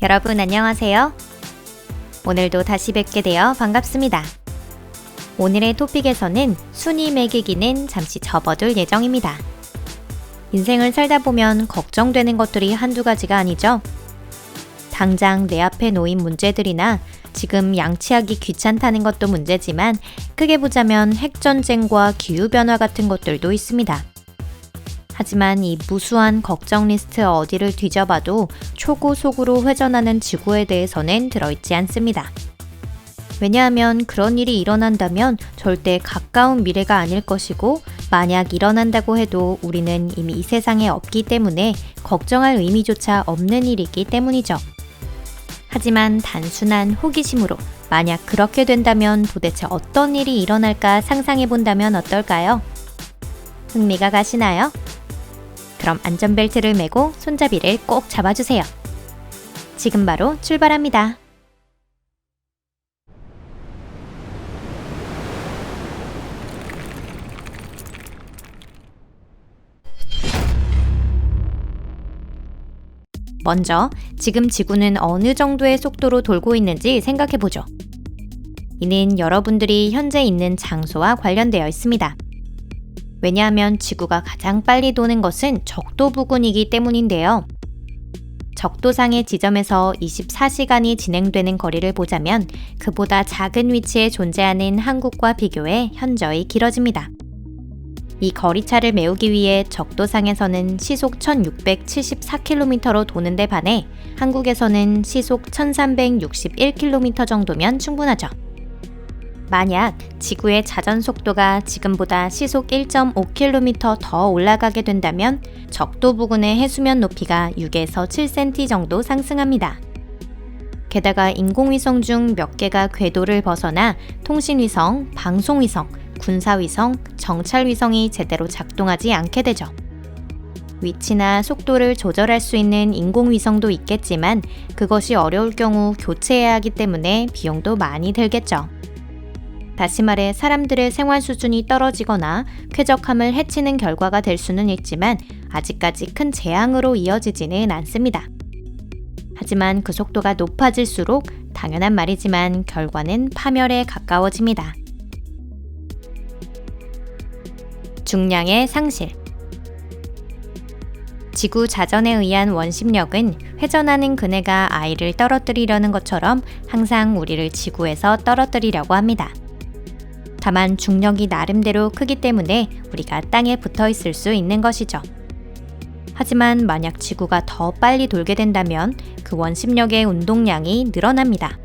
여러분 안녕하세요. 오늘도 다시 뵙게 되어 반갑습니다. 오늘의 토픽에서는 순위 매기기는 잠시 접어둘 예정입니다. 인생을 살다 보면 걱정되는 것들이 한두 가지가 아니죠. 당장 내 앞에 놓인 문제들이나 지금 양치하기 귀찮다는 것도 문제지만 크게 보자면 핵전쟁과 기후변화 같은 것들도 있습니다. 하지만 이 무수한 걱정 리스트 어디를 뒤져봐도 초고속으로 회전하는 지구에 대해서는 들어있지 않습니다. 왜냐하면 그런 일이 일어난다면 절대 가까운 미래가 아닐 것이고 만약 일어난다고 해도 우리는 이미 이 세상에 없기 때문에 걱정할 의미조차 없는 일이기 때문이죠. 하지만 단순한 호기심으로 만약 그렇게 된다면 도대체 어떤 일이 일어날까 상상해 본다면 어떨까요? 흥미가 가시나요? 그럼 안전벨트를 매고 손잡이를 꼭 잡아주세요. 지금 바로 출발합니다. 먼저 지금 지구는 어느 정도의 속도로 돌고 있는지 생각해보죠. 이는 여러분들이 현재 있는 장소와 관련되어 있습니다. 왜냐하면 지구가 가장 빨리 도는 것은 적도 부근이기 때문인데요. 적도상의 지점에서 24시간이 진행되는 거리를 보자면 그보다 작은 위치에 존재하는 한국과 비교해 현저히 길어집니다. 이 거리차를 메우기 위해 적도상에서는 시속 1674km로 도는데 반해 한국에서는 시속 1361km 정도면 충분하죠. 만약 지구의 자전 속도가 지금보다 시속 1.5km 더 올라가게 된다면 적도 부근의 해수면 높이가 6에서 7cm 정도 상승합니다. 게다가 인공위성 중 몇 개가 궤도를 벗어나 통신위성, 방송위성, 군사위성, 정찰위성이 제대로 작동하지 않게 되죠. 위치나 속도를 조절할 수 있는 인공위성도 있겠지만 그것이 어려울 경우 교체해야 하기 때문에 비용도 많이 들겠죠. 다시 말해 사람들의 생활 수준이 떨어지거나 쾌적함을 해치는 결과가 될 수는 있지만 아직까지 큰 재앙으로 이어지지는 않습니다. 하지만 그 속도가 높아질수록 당연한 말이지만 결과는 파멸에 가까워집니다. 중량의 상실. 지구 자전에 의한 원심력은 회전하는 그네가 아이를 떨어뜨리려는 것처럼 항상 우리를 지구에서 떨어뜨리려고 합니다. 다만 중력이 나름대로 크기 때문에 우리가 땅에 붙어 있을 수 있는 것이죠. 하지만 만약 지구가 더 빨리 돌게 된다면 그 원심력의 운동량이 늘어납니다.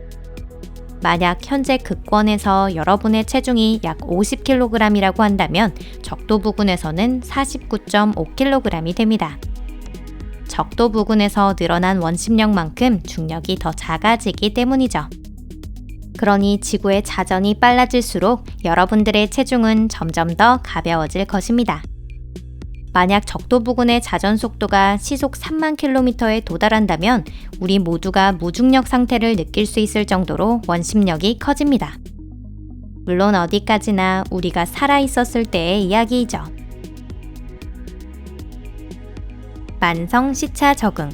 만약 현재 극권에서 여러분의 체중이 약 50kg이라고 한다면 적도 부근에서는 49.5kg이 됩니다. 적도 부근에서 늘어난 원심력만큼 중력이 더 작아지기 때문이죠. 그러니 지구의 자전이 빨라질수록 여러분들의 체중은 점점 더 가벼워질 것입니다. 만약 적도 부근의 자전 속도가 시속 3만 km에 도달한다면 우리 모두가 무중력 상태를 느낄 수 있을 정도로 원심력이 커집니다. 물론 어디까지나 우리가 살아있었을 때의 이야기이죠. 만성 시차 적응.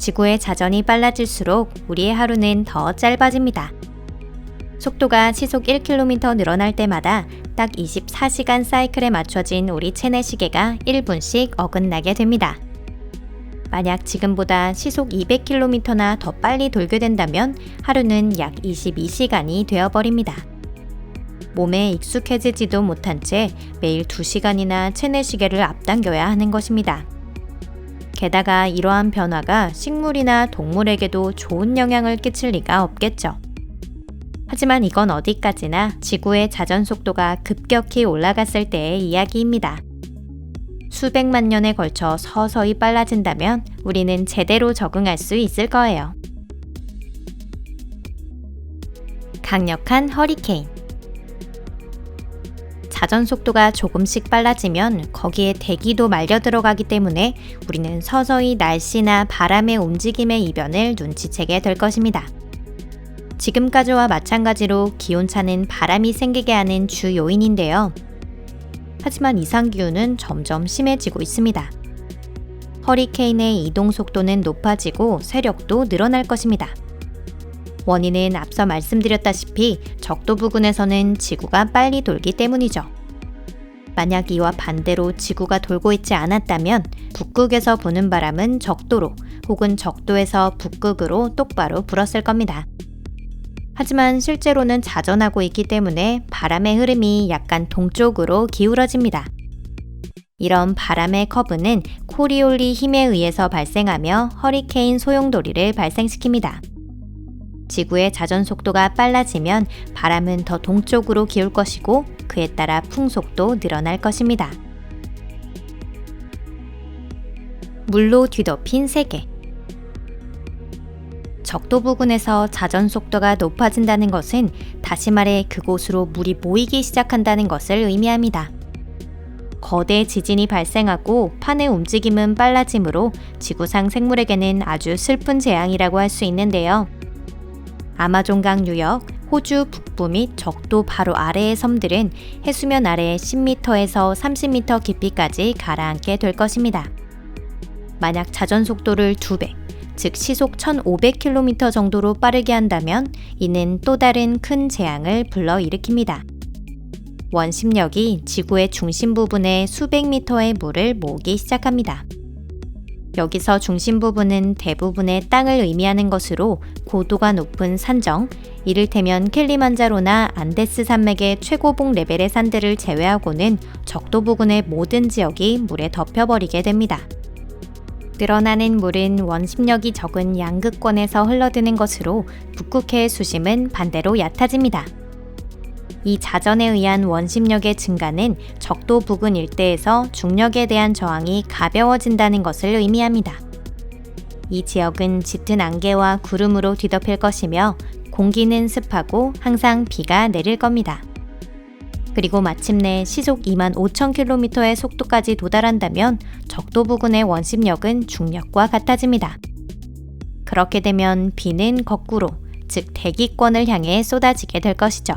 지구의 자전이 빨라질수록 우리의 하루는 더 짧아집니다. 속도가 시속 1km 늘어날 때마다 딱 24시간 사이클에 맞춰진 우리 체내 시계가 1분씩 어긋나게 됩니다. 만약 지금보다 시속 200km나 더 빨리 돌게 된다면 하루는 약 22시간이 되어버립니다. 몸에 익숙해지지도 못한 채 매일 2시간이나 체내 시계를 앞당겨야 하는 것입니다. 게다가 이러한 변화가 식물이나 동물에게도 좋은 영향을 끼칠 리가 없겠죠. 하지만 이건 어디까지나 지구의 자전 속도가 급격히 올라갔을 때의 이야기입니다. 수백만 년에 걸쳐 서서히 빨라진다면 우리는 제대로 적응할 수 있을 거예요. 강력한 허리케인. 자전 속도가 조금씩 빨라지면 거기에 대기도 말려 들어가기 때문에 우리는 서서히 날씨나 바람의 움직임의 이변을 눈치채게 될 것입니다. 지금까지와 마찬가지로 기온차는 바람이 생기게 하는 주 요인인데요. 하지만 이상기후는 점점 심해지고 있습니다. 허리케인의 이동 속도는 높아지고 세력도 늘어날 것입니다. 원인은 앞서 말씀드렸다시피 적도 부근에서는 지구가 빨리 돌기 때문이죠. 만약 이와 반대로 지구가 돌고 있지 않았다면 북극에서 부는 바람은 적도로 혹은 적도에서 북극으로 똑바로 불었을 겁니다. 하지만 실제로는 자전하고 있기 때문에 바람의 흐름이 약간 동쪽으로 기울어집니다. 이런 바람의 커브는 코리올리 힘에 의해서 발생하며 허리케인 소용돌이를 발생시킵니다. 지구의 자전 속도가 빨라지면 바람은 더 동쪽으로 기울 것이고 그에 따라 풍속도 늘어날 것입니다. 물로 뒤덮인 세계. 적도 부근에서 자전 속도가 높아진다는 것은 다시 말해 그곳으로 물이 모이기 시작한다는 것을 의미합니다. 거대 지진이 발생하고 판의 움직임은 빨라지므로 지구상 생물에게는 아주 슬픈 재앙이라고 할 수 있는데요. 아마존강 유역, 호주 북부 및 적도 바로 아래의 섬들은 해수면 아래 10m에서 30m 깊이까지 가라앉게 될 것입니다. 만약 자전 속도를 2배, 즉 시속 1500km 정도로 빠르게 한다면 이는 또 다른 큰 재앙을 불러일으킵니다. 원심력이 지구의 중심 부분에 수백 미터의 물을 모으기 시작합니다. 여기서 중심 부분은 대부분의 땅을 의미하는 것으로 고도가 높은 산정, 이를테면 킬리만자로나 안데스 산맥의 최고봉 레벨의 산들을 제외하고는 적도 부근의 모든 지역이 물에 덮여버리게 됩니다. 늘어나는 물은 원심력이 적은 양극권에서 흘러드는 것으로 북극해의 수심은 반대로 얕아집니다. 이 자전에 의한 원심력의 증가는 적도 부근 일대에서 중력에 대한 저항이 가벼워진다는 것을 의미합니다. 이 지역은 짙은 안개와 구름으로 뒤덮일 것이며 공기는 습하고 항상 비가 내릴 겁니다. 그리고 마침내 시속 25,000km의 속도까지 도달한다면 적도 부근의 원심력은 중력과 같아집니다. 그렇게 되면 비는 거꾸로, 즉 대기권을 향해 쏟아지게 될 것이죠.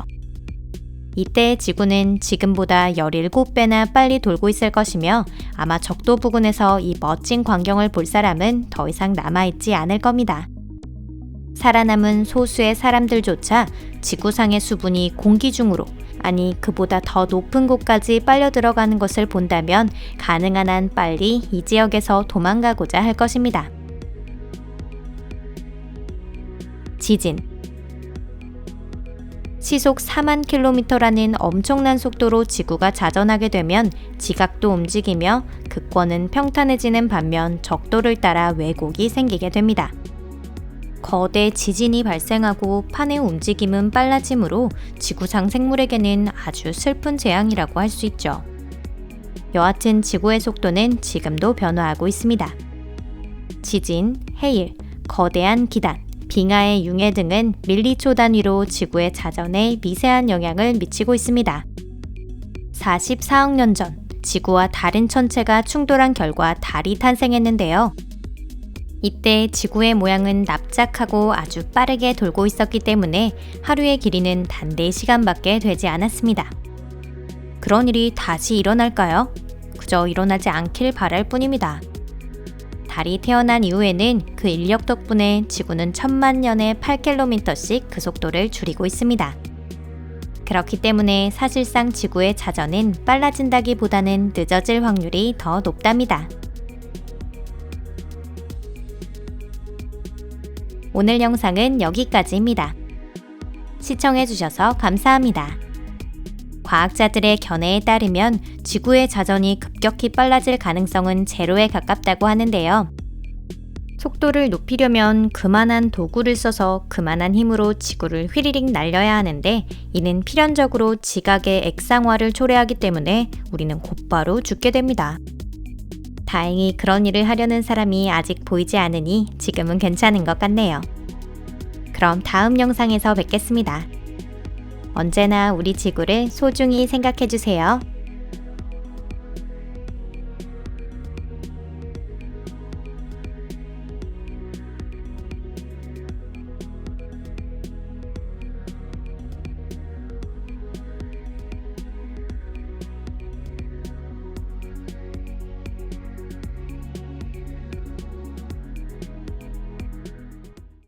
이때 지구는 지금보다 17배나 빨리 돌고 있을 것이며 아마 적도 부근에서 이 멋진 광경을 볼 사람은 더 이상 남아있지 않을 겁니다. 살아남은 소수의 사람들조차 지구상의 수분이 공기 중으로, 아니 그보다 더 높은 곳까지 빨려 들어가는 것을 본다면 가능한 한 빨리 이 지역에서 도망가고자 할 것입니다. 지진. 시속 4만 킬로미터라는 엄청난 속도로 지구가 자전하게 되면 지각도 움직이며 극권은 평탄해지는 반면 적도를 따라 왜곡이 생기게 됩니다. 거대 지진이 발생하고 판의 움직임은 빨라지므로 지구상 생물에게는 아주 슬픈 재앙이라고 할 수 있죠. 여하튼 지구의 속도는 지금도 변화하고 있습니다. 지진, 해일, 거대한 기단, 빙하의 융해 등은 밀리초 단위로 지구의 자전에 미세한 영향을 미치고 있습니다. 44억 년 전 지구와 다른 천체가 충돌한 결과 달이 탄생했는데요. 이때 지구의 모양은 납작하고 아주 빠르게 돌고 있었기 때문에 하루의 길이는 단 4시간밖에 되지 않았습니다. 그런 일이 다시 일어날까요? 그저 일어나지 않길 바랄 뿐입니다. 달이 태어난 이후에는 그 인력 덕분에 지구는 1000만 년에 8km씩 그 속도를 줄이고 있습니다. 그렇기 때문에 사실상 지구의 자전은 빨라진다기보다는 늦어질 확률이 더 높답니다. 오늘 영상은 여기까지입니다. 시청해주셔서 감사합니다. 과학자들의 견해에 따르면 지구의 자전이 급격히 빨라질 가능성은 제로에 가깝다고 하는데요. 속도를 높이려면 그만한 도구를 써서 그만한 힘으로 지구를 휘리릭 날려야 하는데 이는 필연적으로 지각의 액상화를 초래하기 때문에 우리는 곧바로 죽게 됩니다. 다행히 그런 일을 하려는 사람이 아직 보이지 않으니 지금은 괜찮은 것 같네요. 그럼 다음 영상에서 뵙겠습니다. 언제나 우리 지구를 소중히 생각해주세요.